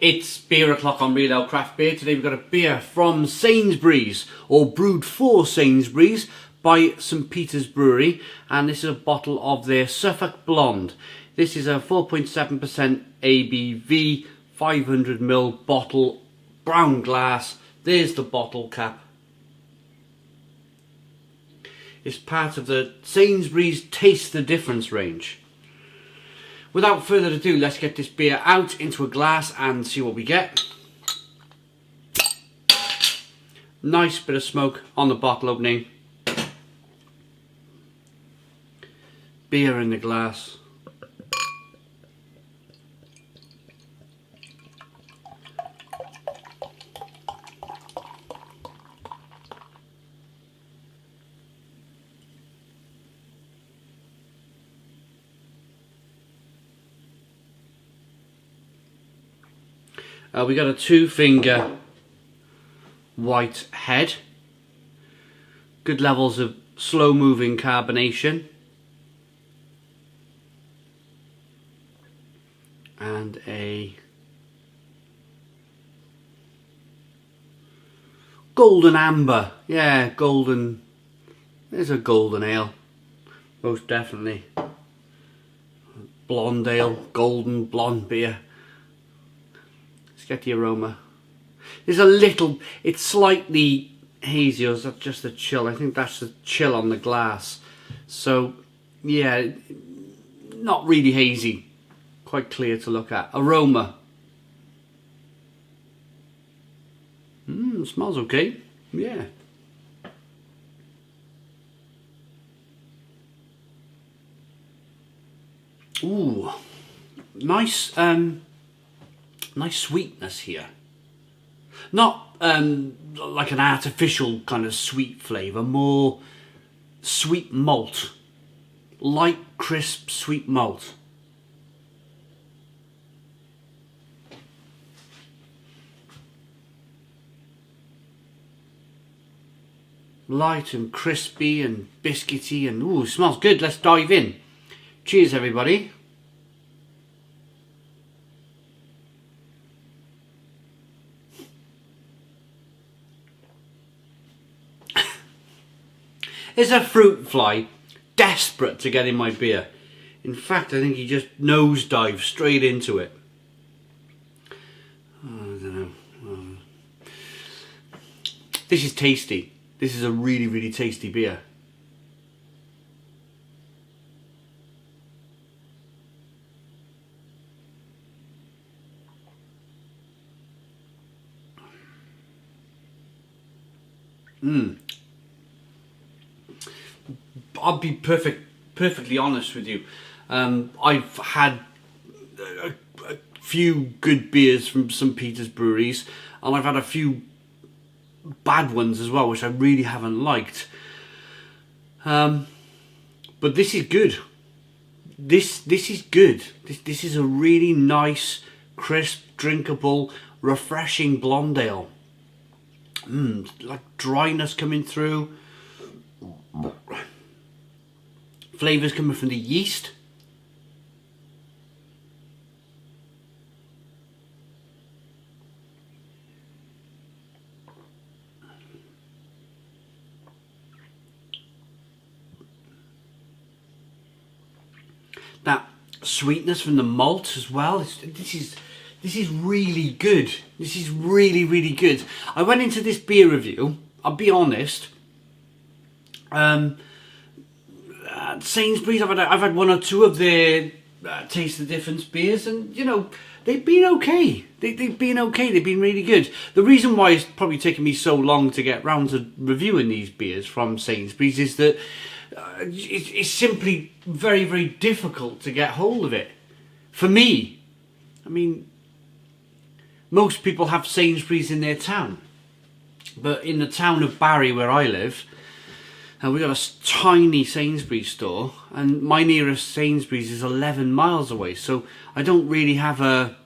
It's beer o'clock on Real Ale Craft Beer. Today we've got a beer from Sainsbury's, or brewed for Sainsbury's by St Peter's Brewery, and this is a bottle of their Suffolk Blonde. This is a 4.7% ABV, 500ml bottle, brown glass. There's the bottle cap. It's part of the Sainsbury's Taste the Difference range. Without further ado, let's get this beer out into a glass and see what we get. Nice bit of smoke on the bottle opening. Beer in the glass. We got a 2-finger white head, good levels of slow moving carbonation, and a golden amber. Yeah, golden. There's a golden ale, most definitely. Blonde ale, golden blonde beer. Get the aroma. There's a little, it's slightly hazy, or is that just the chill? I think that's the chill on the glass. So, yeah, not really hazy. Quite clear to look at. Aroma. Smells okay. Yeah. Ooh. Nice, nice sweetness here. Not like an artificial kind of sweet flavour, more sweet malt. Light, crisp, sweet malt. Light and crispy and biscuity and ooh, smells good. Let's dive in. Cheers, everybody. Is a fruit fly desperate to get in my beer? In fact, I think he just nosedives straight into it. Oh, I don't know. This is tasty. This is a really, really tasty beer. I'll be perfectly honest with you. I've had a few good beers from St Peter's breweries, and I've had a few bad ones as well, which I really haven't liked. But this is good. This is good. This is a really nice, crisp, drinkable, refreshing blonde ale. Like dryness coming through. Flavours coming from the yeast. That sweetness from the malt as well. This is really good. This is really, really good. I went into this beer review, I'll be honest, Sainsbury's, I've had one or two of their Taste the Difference beers, and you know, they've been okay. They've been okay. They've been really good. The reason why it's probably taken me so long to get round to reviewing these beers from Sainsbury's is that it's simply very, very difficult to get hold of it. For me, I mean, most people have Sainsbury's in their town, but in the town of Barry, where I live, and we got a tiny Sainsbury's store, and my nearest Sainsbury's is 11 miles away, so I don't really have I'm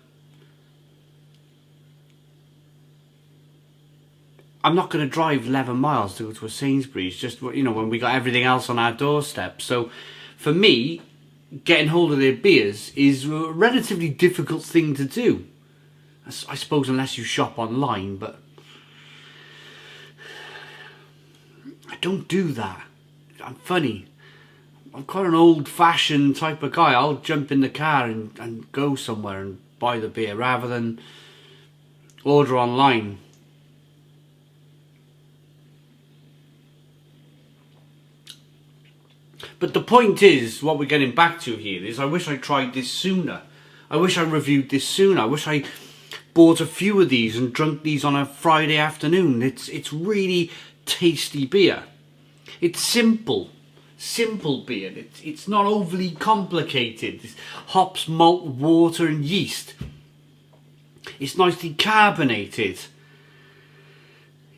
not going to drive 11 miles to go to a Sainsbury's, just, you know, when we got everything else on our doorstep. So for me, getting hold of their beers is a relatively difficult thing to do. I suppose unless you shop online, but I don't do that. I'm funny. I'm quite an old-fashioned type of guy. I'll jump in the car and go somewhere and buy the beer rather than order online. But the point is, what we're getting back to here is, I wish I tried this sooner. I wish I reviewed this sooner. I wish I bought a few of these and drunk these on a Friday afternoon. It's really tasty beer. It's simple beer. It's not overly complicated. It's hops, malt, water and yeast. It's nicely carbonated.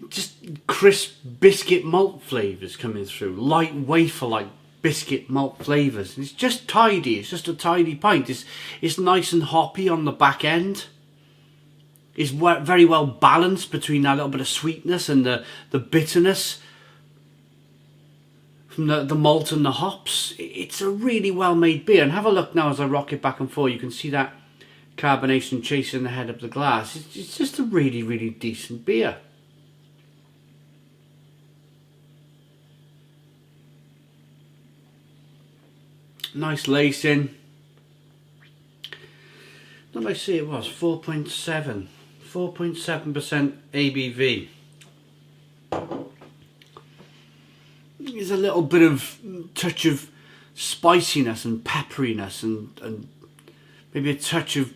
Just crisp biscuit malt flavours coming through. Light wafer-like biscuit malt flavours. It's just tidy. It's just a tidy pint. It's nice and hoppy on the back end. It's very well balanced between that little bit of sweetness and the bitterness from the malt and the hops. It's a really well made beer. And have a look now as I rock it back and forth. You can see that carbonation chasing the head of the glass. It's just a really, really decent beer. Nice lacing. What did I say it was? 4.7% ABV. There's a little bit of touch of spiciness and pepperiness and maybe a touch of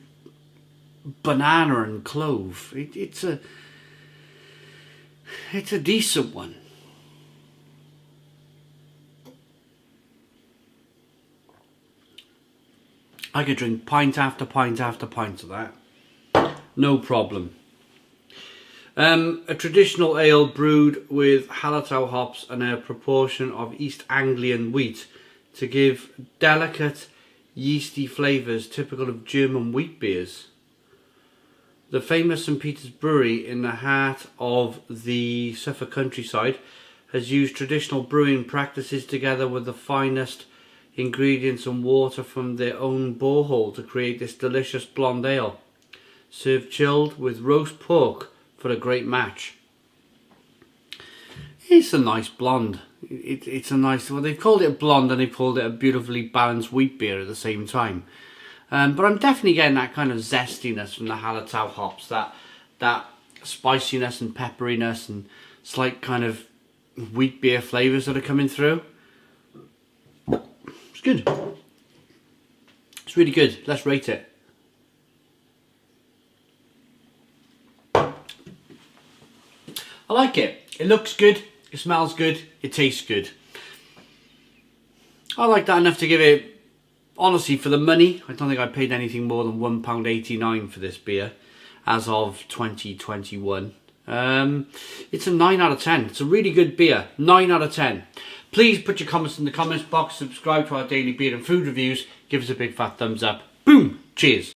banana and clove. It's a decent one. I could drink pint after pint after pint of that. No problem. A traditional ale brewed with Hallertau hops and a proportion of East Anglian wheat to give delicate yeasty flavours typical of German wheat beers. The famous St. Peter's Brewery in the heart of the Suffolk countryside has used traditional brewing practices together with the finest ingredients and water from their own borehole to create this delicious blonde ale, served chilled with roast pork for a great match. It's a nice blonde. It's a nice, well, they've called it a blonde and they've called it a beautifully balanced wheat beer at the same time. But I'm definitely getting that kind of zestiness from the Hallertau hops, that spiciness and pepperiness and slight kind of wheat beer flavours that are coming through. It's good. It's really good. Let's rate it. I like it. It looks good. It smells good. It tastes good. I like that enough to give it, honestly, for the money. I don't think I paid anything more than £1.89 for this beer as of 2021. It's a 9 out of 10. It's a really good beer. 9 out of 10. Please put your comments in the comments box. Subscribe to our daily beer and food reviews. Give us a big fat thumbs up. Boom. Cheers.